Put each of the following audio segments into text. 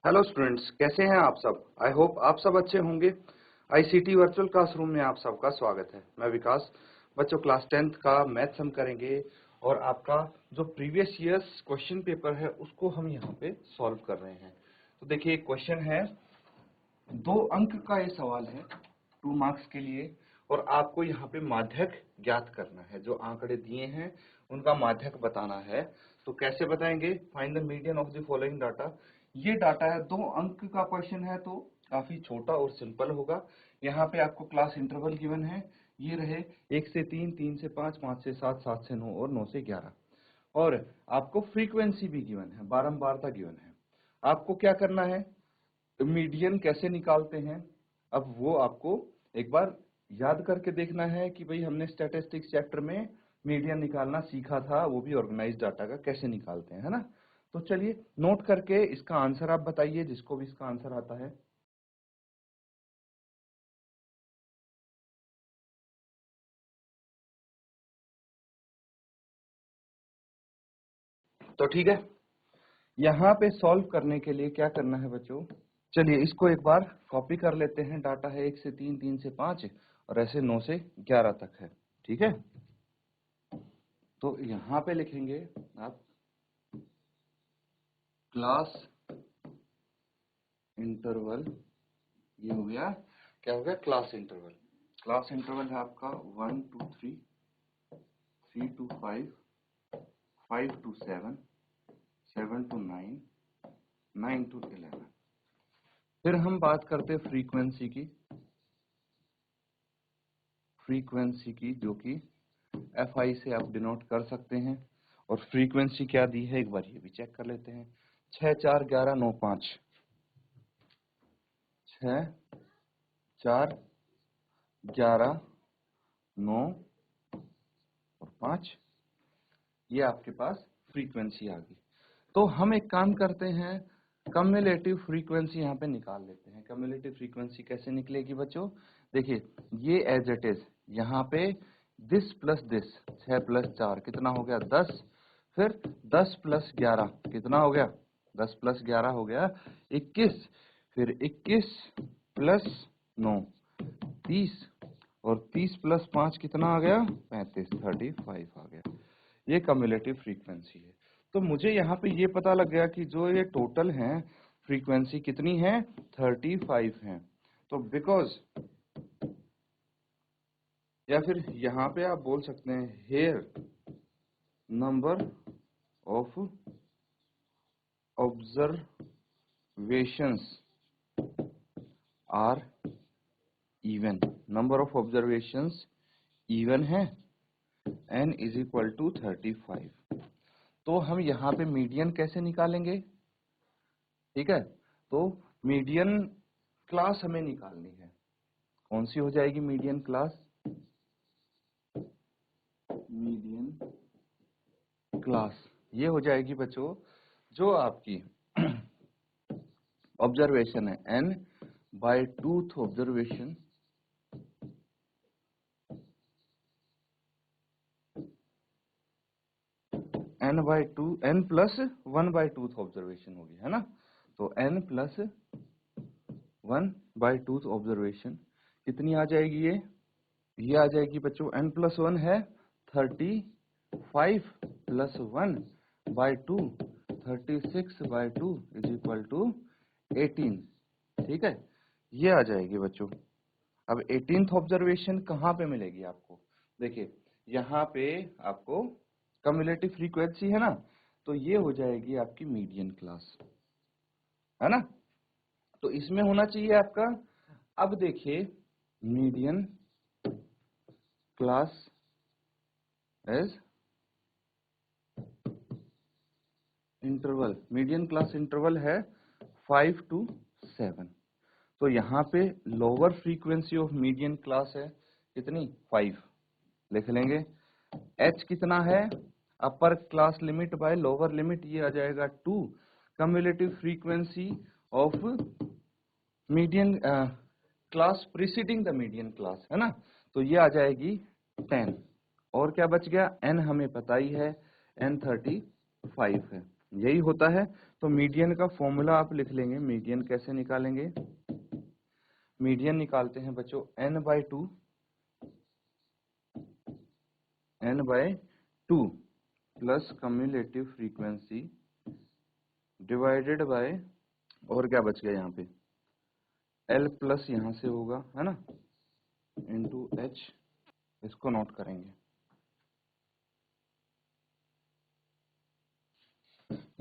Hello students, कैसे हैं आप सब। आई होप आप सब अच्छे होंगे। आईसीटी वर्चुअल क्लासरूम में आप सबका स्वागत है। मैं विकास। बच्चों, क्लास 10th का मैथ्स हम करेंगे और आपका जो प्रीवियस ईयर्स क्वेश्चन पेपर है उसको हम यहाँ पे सॉल्व कर रहे हैं। तो देखिए, एक क्वेश्चन है, 2 अंक का ये सवाल है, 2 मार्क्स के लिए, और आपको यहाँ पे माध्यक ज्ञात करना है। जो आंकड़े दिए हैं उनका माध्यक बताना है। तो कैसे बताएंगे? Find the median of the following data. ये डाटा है, 2 अंक का क्वेश्चन है, तो काफी छोटा और सिंपल होगा। यहाँ पे आपको क्लास इंटरवल गिवन है, ये रहे 1 से 3, 3 से 5, 5 से 7, 7 से 9 और 9 से 11। और आपको फ्रीक्वेंसी भी गिवन है, बारंबारता गिवन है। आपको क्या करना है, मीडियन कैसे निकालते हैं, अब वो आपको एक बार याद करके देखना है कि भाई हमने स्टैटिस्टिक्स चैप्टर में मीडियन निकालना सीखा था, वो भी ऑर्गेनाइज्ड डाटा का कैसे निकालते हैं, है ना। तो चलिए नोट करके इसका आंसर आप बताइए, जिसको भी इसका आंसर आता है। तो ठीक है, यहाँ पे सॉल्व करने के लिए क्या करना है बच्चों, चलिए इसको एक बार कॉपी कर लेते हैं। डाटा है 1 से 3, 3 से 5 और ऐसे 9 से 11 तक है। ठीक है, तो यहाँ पे लिखेंगे आप क्लास इंटरवल। ये हो गया, क्या हो गया, क्लास इंटरवल। क्लास इंटरवल है आपका 1 to 3, 3 to 5, 5 to 7, 7 to 9, 9 to 11। फिर हम बात करते हैं फ्रीक्वेंसी की, जो कि FI से आप डिनोट कर सकते हैं। और फ्रीक्वेंसी क्या दी है एक बार ये भी चेक कर लेते हैं। 6, 4, 11, 9, 5, 6, 4, 11, 9 और 5, ये आपके पास फ्रीक्वेंसी आ गई। तो हम एक काम करते हैं, कम्युलेटिव फ्रीक्वेंसी यहाँ पे निकाल लेते हैं। कम्युलेटिव फ्रीक्वेंसी कैसे निकलेगी बच्चों, देखिए ये एज इट इज, यहाँ पे दिस प्लस दिस, 6 प्लस 4 कितना हो गया 10, फिर 10 प्लस 11 कितना हो गया, 10 प्लस 11 हो गया 21, फिर 21 प्लस 9 30, और 30 प्लस 5 कितना आ गया 35, 35 आ गया। ये कम्युलेटिव फ्रीक्वेंसी है। तो मुझे यहाँ पे ये पता लग गया कि जो ये टोटल है फ्रीक्वेंसी कितनी है, 35 है। तो बिकॉज, या फिर यहाँ पे आप बोल सकते हैं here number of observations are even, number of observations even है, n इज इक्वल टू 35। तो हम यहाँ पे मीडियन कैसे निकालेंगे, ठीक है। तो मीडियन क्लास हमें निकालनी है। कौन सी हो जाएगी मीडियन क्लास, मीडियन क्लास ये हो जाएगी बच्चों, जो आपकी ऑब्जर्वेशन है n by tooth observation, n plus 1 by tooth observation होगी, है ना। तो n plus 1 by tooth observation कितनी आ जाएगी, ये आ जाएगी बच्चों, n प्लस 1 है 35 plus 1 by 2, 36 by 2 is equal to 18। ठीक है, ये आ जाएगी बच्चों। अब 18th ऑब्जर्वेशन कहाँ पे मिलेगी आपको, देखिए यहाँ पे आपको कम्युलेटिव फ्रीक्वेंसी है ना, तो ये हो जाएगी आपकी मीडियन क्लास, है ना। तो इसमें होना चाहिए आपका, अब देखिए median class as interval, median class interval है 5 to 7। तो यहाँ पे lower frequency of median class है कितनी, 5 लिख लेंगे। h कितना है, upper class limit by lower limit, ये आ जाएगा 2। Cumulative frequency of median class preceding the median class, है ना, तो ये आ जाएगी 10। और क्या बच गया, n हमें पता ही है, n 35 है। यही होता है। तो मीडियन का फॉर्मूला आप लिख लेंगे। मीडियन कैसे निकालेंगे? मीडियन निकालते हैं बच्चों n/2 plus cumulative frequency divided by, और क्या बच गया यहाँ पे, L प्लस यहाँ से होगा, है ना, इंटू H। इसको नोट करेंगे।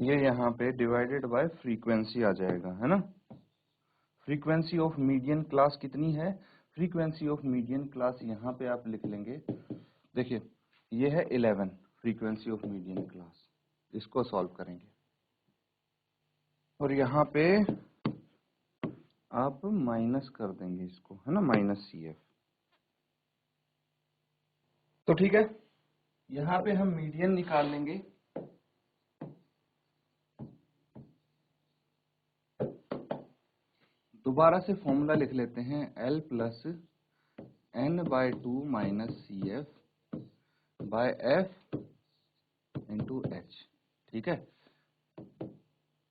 ये यहाँ पे डिवाइडेड बाय फ्रीक्वेंसी आ जाएगा, है ना। फ्रीक्वेंसी ऑफ मीडियन क्लास कितनी है? फ्रीक्वेंसी ऑफ मीडियन क्लास यहाँ पे आप लिख लेंगे। देखिए ये है 11 फ्रीक्वेंसी ऑफ मीडियन क्लास। इसको सॉल्व करेंगे और यहाँ पे आप माइनस कर देंगे इसको, है ना, -CF। तो ठीक है, यहाँ पे हम मीडियन निकाल लेंगे। दोबारा से फॉर्मूला लिख लेते हैं, L plus n/2 -CF by F into H। ठीक है,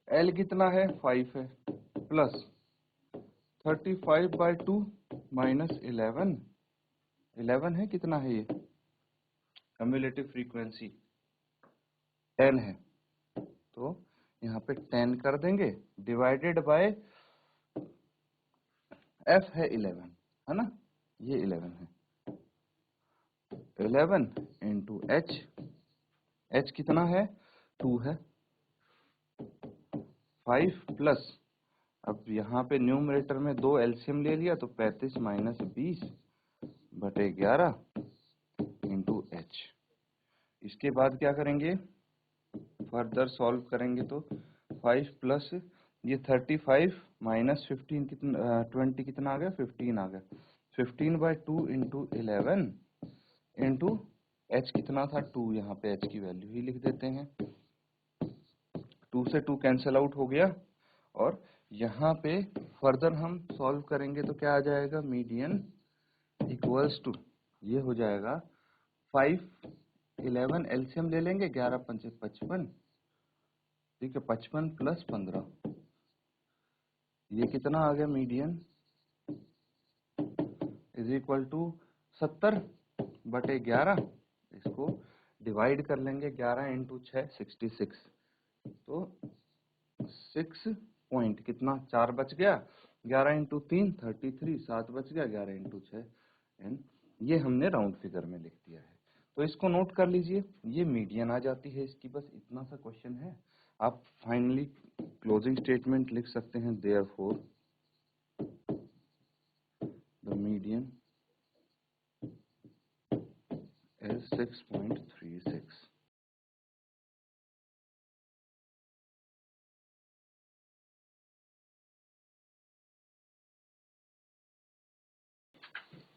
L कितना है? 5 है, प्लस 35/2 माइनस 11 है, कितना है ये? कम्युलेटिव फ्रीक्वेंसी 10 है, तो यहाँ पे 10 कर देंगे, डिवाइडेड बाय F है 11, है ना, ये 11 है। 11 इंटू H कितना है? 2 है। 5 प्लस, अब यहाँ पे न्यूमरेटर में 2 एलसीएम ले लिया तो 35 माइनस 20/11 इंटू H। इसके बाद क्या करेंगे? फर्दर सॉल्व करेंगे तो 5 प्लस ये 35 माइनस 15 कितना, 20 कितना आ गया? 15 आ गया। 15/2 इंटू 11 इंटू H कितना था? 2। यहाँ पे H की वैल्यू ही लिख देते हैं। 2 से 2 कैंसिल आउट हो गया, और यहाँ पे फर्दर हम सॉल्व करेंगे तो क्या आ जाएगा? मीडियन इक्वल्स टू, ये हो जाएगा 5, 11 एलसीएम ले लेंगे, 11 पंचे 55, ठीक है, 55 प्लस 15, ये कितना आ गया? Median is equal to 70/11। इसको डिवाइड कर लेंगे, 11 इंटू 6 66, तो 6 पॉइंट कितना, 4 बच गया। 11 इंटू 3 33, 7 बच गया। 11 इंटू 6 एंड ये हमने राउंड फिगर में लिख दिया है। तो इसको नोट कर लीजिए, ये मीडियन आ जाती है इसकी। बस इतना सा क्वेश्चन है। आप फाइनली क्लोजिंग स्टेटमेंट लिख सकते हैं, देयरफॉर द मीडियन इज 6.36।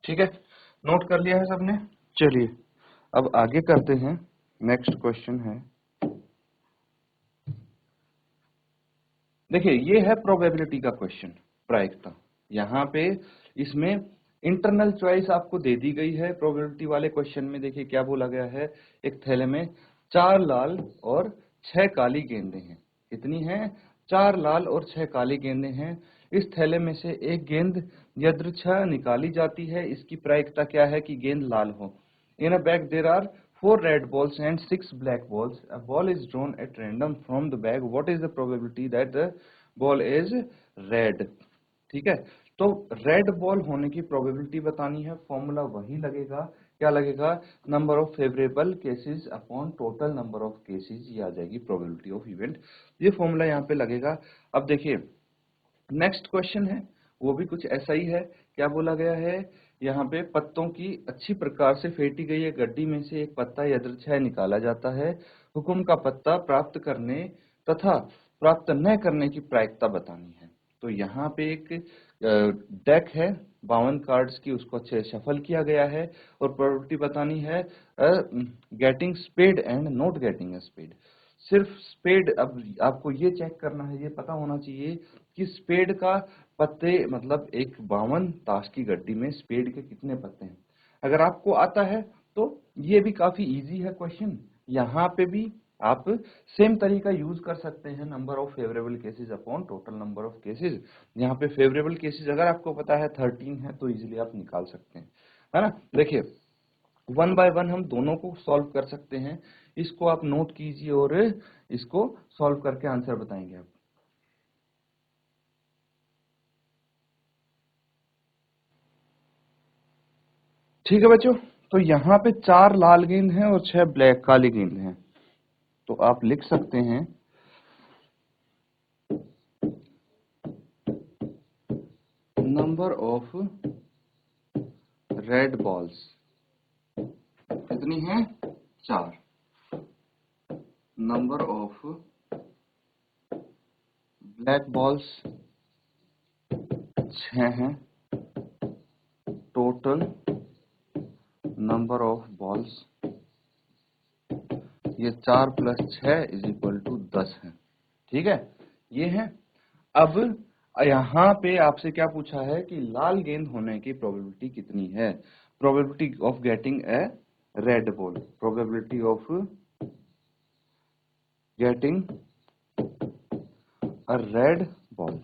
ठीक है, नोट कर लिया है सबने? चलिए अब आगे करते हैं। नेक्स्ट क्वेश्चन है, देखिए ये है प्रोबेबिलिटी का क्वेश्चन, प्रायिकता। यहाँ पे इसमें इंटरनल चॉइस आपको दे दी गई है। प्रोबेबिलिटी वाले क्वेश्चन में देखिए क्या बोला गया है, एक थैले में 4 लाल और 6 काली गेंदें हैं। कितनी हैं? 4 लाल और 6 काली गेंदें हैं। इस थैले में से एक गेंद यदृच्छा निकाली जाती है। इसकी प्रायिकता क्या है कि गेंद लाल हो। In a bag there are 4 red balls and 6 black balls. A ball is drawn at random from the bag. What is the probability that the ball is red? ठीक है, तो रेड बॉल होने की प्रोबेबिलिटी बतानी है। Formula वही लगेगा, क्या लगेगा? Number of favourable cases upon total number of cases, ये आ जाएगी प्रोबेबिलिटी ऑफ इवेंट। ये फॉर्मूला यहाँ पे लगेगा। अब देखिए नेक्स्ट क्वेश्चन है, वो भी कुछ ऐसा ही है। क्या बोला गया है यहाँ पे? पत्तों की अच्छी प्रकार से फेंटी गई एक गड्डी में से एक पत्ता यदृच्छा निकाला जाता है। हुक्म का पत्ता प्राप्त करने तथा प्राप्त न करने की प्रायिकता बतानी है। तो यहाँ पे एक डेक है 52 कार्ड्स की, उसको अच्छे शफल किया गया है और प्रोबेबिलिटी बतानी है getting spade and not getting spade. सिर्फ स्पेड, अब आपको ये चेक करना है, ये पता होना चाहिए कि स्पेड का पत्ते, मतलब एक 52 ताश की गड्डी में स्पेड के कितने पत्ते हैं। अगर आपको आता है तो ये भी काफी इजी है क्वेश्चन। यहाँ पे भी आप सेम तरीका यूज कर सकते हैं, number of favourable cases upon total number of cases. यहाँ पे फेवरेबल केसेस अगर आपको पता है 13 है तो इजीली आप निकाल सकते हैं, है ना। देखिए 1 बाय 1 हम दोनों को सॉल्व कर सकते हैं, इसको आप नोट कीजिए और इसको सॉल्व करके आंसर बताएंगे आप। ठीक है बच्चों, तो यहाँ पे 4 लाल गेंद हैं और 6 ब्लैक काली गेंद हैं, तो आप लिख सकते हैं नंबर ऑफ रेड बॉल्स कितनी है, 4। नंबर ऑफ ब्लैक बॉल्स 6 हैं। टोटल नंबर ऑफ बॉल्स, ये 4 + 6 = 10 है। ठीक है, ये है। अब यहाँ पे आपसे क्या पूछा है कि लाल गेंद होने की प्रोबेबिलिटी कितनी है, probability of getting a red ball, probability of getting a red ball.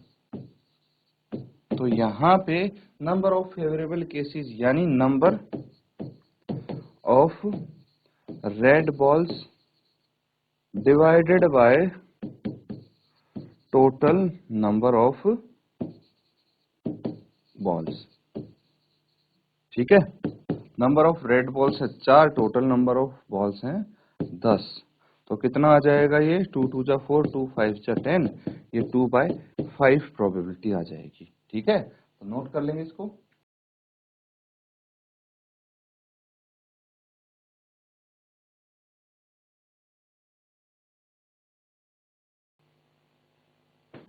तो यहाँ पे नंबर ऑफ फेवरेबल केसेस यानी number of red balls divided by total number of balls. ठीक है, नंबर ऑफ रेड बॉल्स है 4, total number of balls हैं 10। तो कितना आ जाएगा, ये 2 × 2 = 4, 2 × 5 = 10, ये 2/5 प्रोबेबिलिटी आ जाएगी। ठीक है, तो नोट कर लेंगे इसको।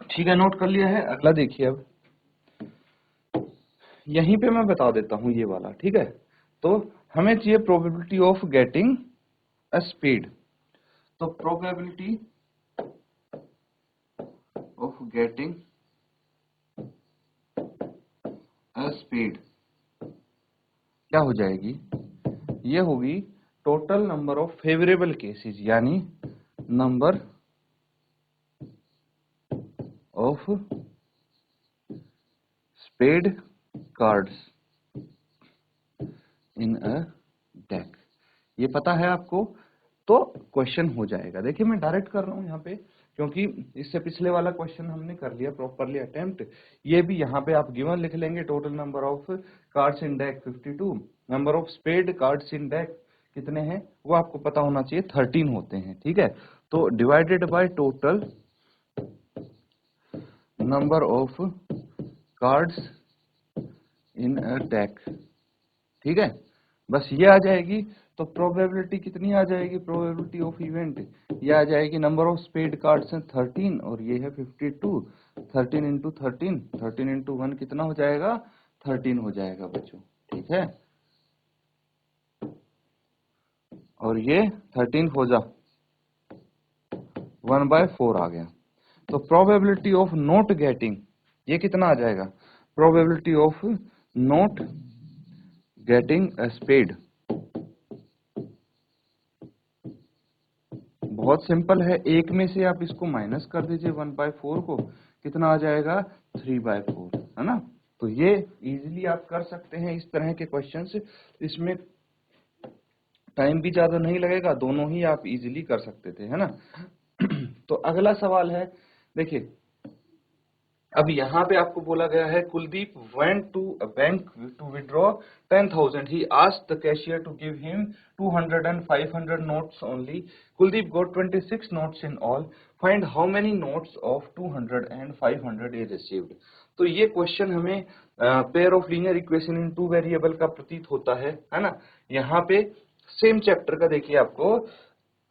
ठीक है, नोट कर लिया है। अगला देखिए, अब यहीं पे मैं बता देता हूं ये वाला। ठीक है, तो हमें चाहिए probability of getting a spade. तो probability of getting a spade क्या हो जाएगी, ये होगी total number of favourable cases यानी number of spade cards in a deck. ये पता है आपको, तो क्वेश्चन हो जाएगा। देखिए मैं डायरेक्ट कर रहा हूं यहाँ पे, क्योंकि इससे पिछले वाला क्वेश्चन हमने कर लिया प्रॉपरली अटेम्प्ट। ये भी यहाँ पे आप गिवन लिख लेंगे, total number of cards in deck 52, number of spade cards in deck कितने हैं वो आपको पता होना चाहिए, 13 होते हैं। ठीक है, तो divided by total number of cards in a deck. ठीक है, बस ये आ जाएगी। तो प्रोबेबिलिटी कितनी आ जाएगी, प्रोबेबिलिटी ऑफ इवेंट ये आ जाएगी, नंबर ऑफ स्पेड कार्ड्स हैं 13 और ये है 52, 13 × 13, 13 × 1 कितना हो जाएगा, 13 हो जाएगा बच्चों। ठीक है, और ये 13 हो जा 1/4 आ गया। तो प्रोबेबिलिटी ऑफ नॉट गेटिंग ये कितना आ जाएगा, probability of not getting a spade, बहुत सिंपल है, एक में से आप इसको माइनस कर दीजिए 1/4 को, कितना आ जाएगा 3/4, है ना। तो ये इजीली आप कर सकते हैं इस तरह के क्वेश्चंस, इसमें टाइम भी ज्यादा नहीं लगेगा, दोनों ही आप इजीली कर सकते थे, है ना। तो अगला सवाल है, देखिए अब यहाँ पे आपको बोला गया है Kuldeep went to a bank to withdraw 10,000. He asked the cashier to give him 200 and 500 notes only. Kuldeep got 26 notes in all. Find how many notes of 200 and 500 he received. तो ये क्वेश्चन हमें pair of linear equation in 2 variable का प्रतीत होता है ना। यहाँ पे सेम चैप्टर का देखिए आपको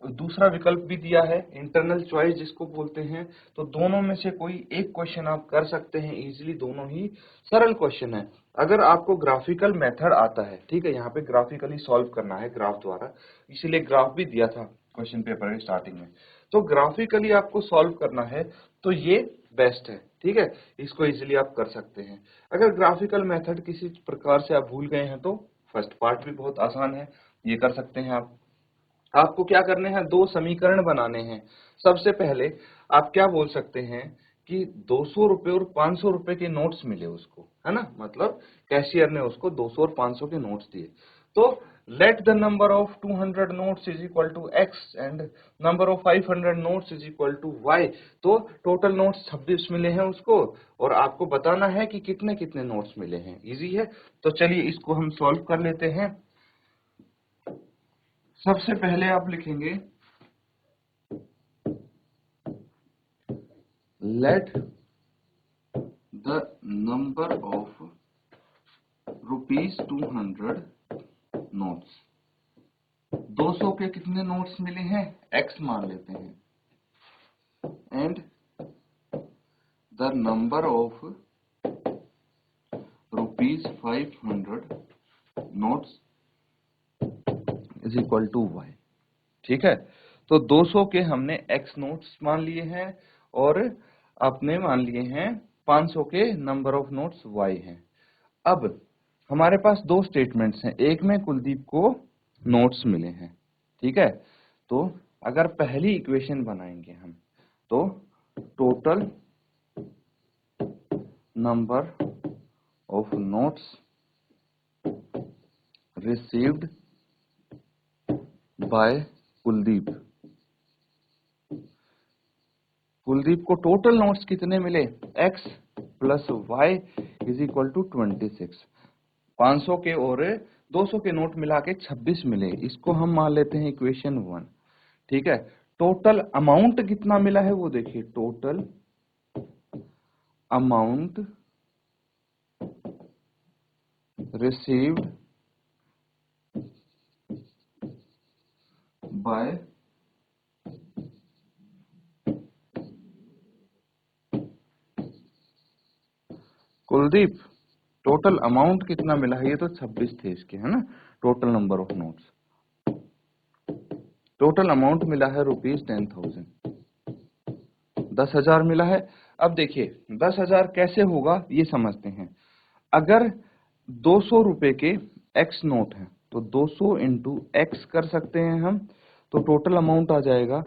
दूसरा विकल्प भी दिया है, इंटरनल चॉइस जिसको बोलते हैं। तो दोनों में से कोई एक क्वेश्चन आप कर सकते हैं इजीली, दोनों ही सरल क्वेश्चन है। अगर आपको ग्राफिकल मेथड आता है, ठीक है, यहाँ पे ग्राफिकली सॉल्व करना है ग्राफ द्वारा, इसीलिए ग्राफ भी दिया था क्वेश्चन पेपर के स्टार्टिंग में। तो ग्राफिकली आपको सॉल्व करना है तो ये बेस्ट है। ठीक है, इसको इजीली आप कर सकते हैं। अगर ग्राफिकल मेथड किसी प्रकार से आप भूल गए हैं तो फर्स्ट पार्ट भी बहुत आसान है, ये कर सकते हैं आप। आपको क्या करने हैं, दो समीकरण बनाने हैं। सबसे पहले आप क्या बोल सकते हैं कि 200 रुपए और 500 रुपए के नोट्स मिले उसको, है ना, मतलब कैशियर ने उसको 200 और 500 के नोट्स दिए। तो let the number of 200 notes is equal to X and number of 500 notes is equal to Y. तो टोटल नोट्स 26 मिले हैं उसको, और आपको बताना है कि कितने कितने नोट्स मिले हैं। इजी है। तो चलिए इसको हम सॉल्व कर लेते हैं। सबसे पहले आप लिखेंगे let the number of rupees 200 notes, 200 के कितने नोट्स मिले हैं, x मान लेते हैं, and the number of rupees 500 notes is equal to y। ठीक है, तो 200 के हमने x नोट्स मान लिए हैं और आपने मान लिए हैं 500 के नंबर ऑफ नोट्स y हैं। अब हमारे पास दो स्टेटमेंट्स हैं, एक में कुलदीप को नोट्स मिले हैं, ठीक है। तो अगर पहली इक्वेशन बनाएंगे हम, तो total number of notes received by Kuldeep, Kuldeep को टोटल नोट्स कितने मिले, x plus Y is equal to 26। 500 के और 200 के नोट मिला के 26 मिले, इसको हम मान लेते हैं इक्वेशन 1। ठीक है, टोटल अमाउंट कितना मिला है वो देखिए, total amount received by Kuldeep, total amount कितना मिला है, ये तो 26 थे इसके, है ना, total number of notes, total amount मिला है ₹10,000, 10,000 मिला है। अब देखिए 10,000 कैसे होगा ये समझते हैं। अगर 200 रुपए के x नोट है तो 200 इंटू एक्स कर सकते हैं हम, तो टोटल अमाउंट आ जाएगा।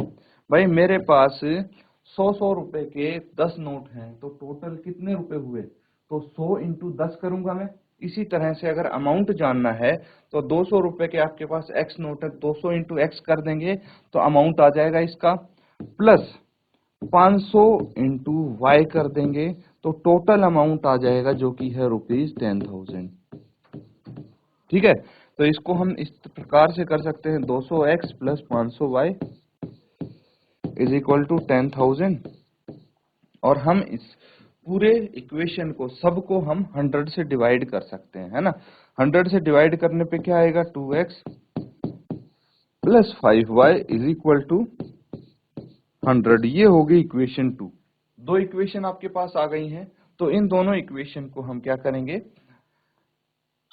भाई मेरे पास 100 रुपए के 10 नोट हैं, तो टोटल कितने रुपए हुए, तो 100 इंटू 10 करूंगा मैं। इसी तरह से अगर अमाउंट जानना है तो 200 रुपए के आपके पास x नोट है, 200 इंटू एक्स कर देंगे तो अमाउंट आ जाएगा इसका, प्लस 500 इंटू वाई कर देंगे तो टोटल अमाउंट आ जाएगा जो कि है ₹10,000। ठीक है, तो इसको हम इस प्रकार से कर सकते हैं, 200x plus 500y is equal to 10,000, और हम इस पूरे इक्वेशन को सबको हम 100 से डिवाइड कर सकते हैं, है ना। 100 से डिवाइड करने पे क्या आएगा, 2x plus 5y is equal to 100। ये हो गई इक्वेशन 2। दो इक्वेशन आपके पास आ गई हैं, तो इन दोनों इक्वेशन को हम क्या करेंगे,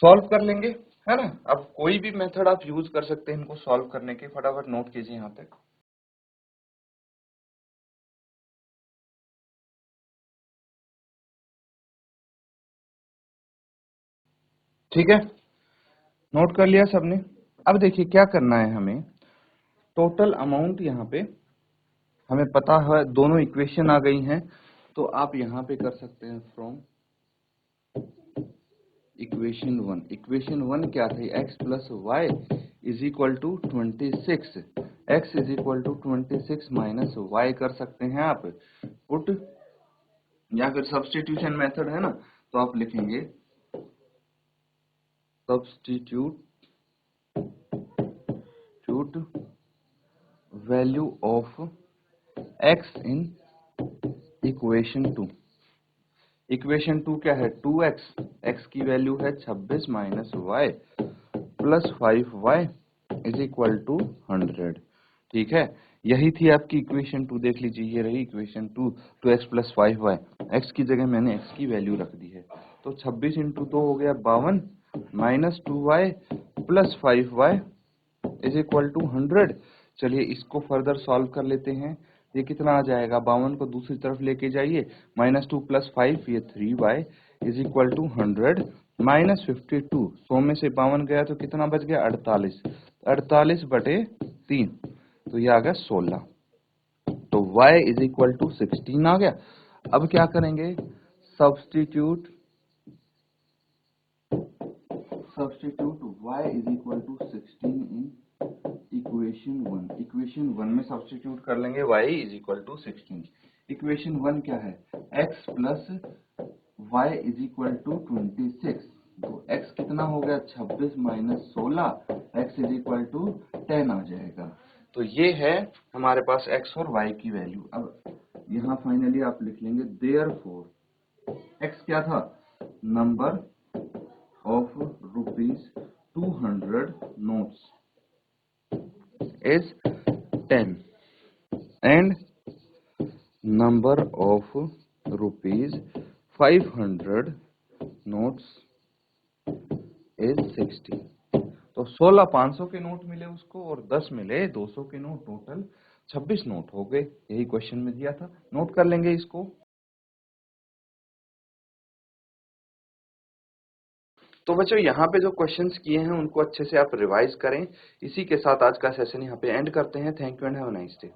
सॉल्व कर लेंगे, है ना। अब कोई भी मेथड आप यूज कर सकते हैं इनको सॉल्व करने के, फटाफट नोट कीजिए यहाँ तक। ठीक है, नोट कर लिया सबने। अब देखिए क्या करना है हमें, टोटल अमाउंट यहाँ पे हमें पता है, दोनों इक्वेशन आ गई हैं, तो आप यहाँ पे कर सकते हैं फ्रॉम इक्वेशन 1 क्या थी, x plus Y is equal to 26, x is equal to 26 minus Y कर सकते हैं आप पुट, या फिर सब्स्टिट्यूशन मेथड है ना, तो आप लिखेंगे substitute value of x in equation 2। Equation 2 क्या है, 2x, x की वैल्यू है 26 minus Y plus 5y is equal to 100। ठीक है, यही थी आपकी इक्वेशन 2, देख लीजिए ये रही equation 2, 2x plus 5y, x की जगह मैंने x की वैल्यू रख दी है, तो 26 इंटू 2 हो गया 52 minus 2y plus 5y is equal to 100। चलिए इसको फर्दर सॉल्व कर लेते हैं, ये कितना आ जाएगा, 52 को दूसरी तरफ लेके जाइए, -2 प्लस 5 ये 3y is equal to 100 minus 52, 100 में से 52 गया तो कितना बच गया, 48, 48 बटे 3, तो ये आ गया 16। तो y इज इक्वल टू 16 आ गया। अब क्या करेंगे, substitute y is equal to 16 in equation 1। Equation 1 में सब्स्टिट्यूट कर लेंगे y is equal to 16। Equation 1 क्या है, x plus y is equal to 26। तो x कितना हो गया, 26 minus 16, x is equal to 10 आ जाएगा। तो ये है हमारे पास x और y की वैल्यू। अब यहाँ फाइनली आप लिख लेंगे देयरफॉर x क्या था, number of rupees 200 notes is 10 and number of rupees 500 notes is 60। तो 16 500 के नोट मिले उसको और 10 मिले 200 के नोट, टोटल 26 नोट हो गए। यही क्वेश्चन में दिया था, नोट कर लेंगे इसको। तो बच्चों यहाँ पे जो क्वेश्चंस किए हैं उनको अच्छे से आप रिवाइज करें। इसी के साथ आज का सेशन यहाँ पे एंड करते हैं। Thank you and have a nice day.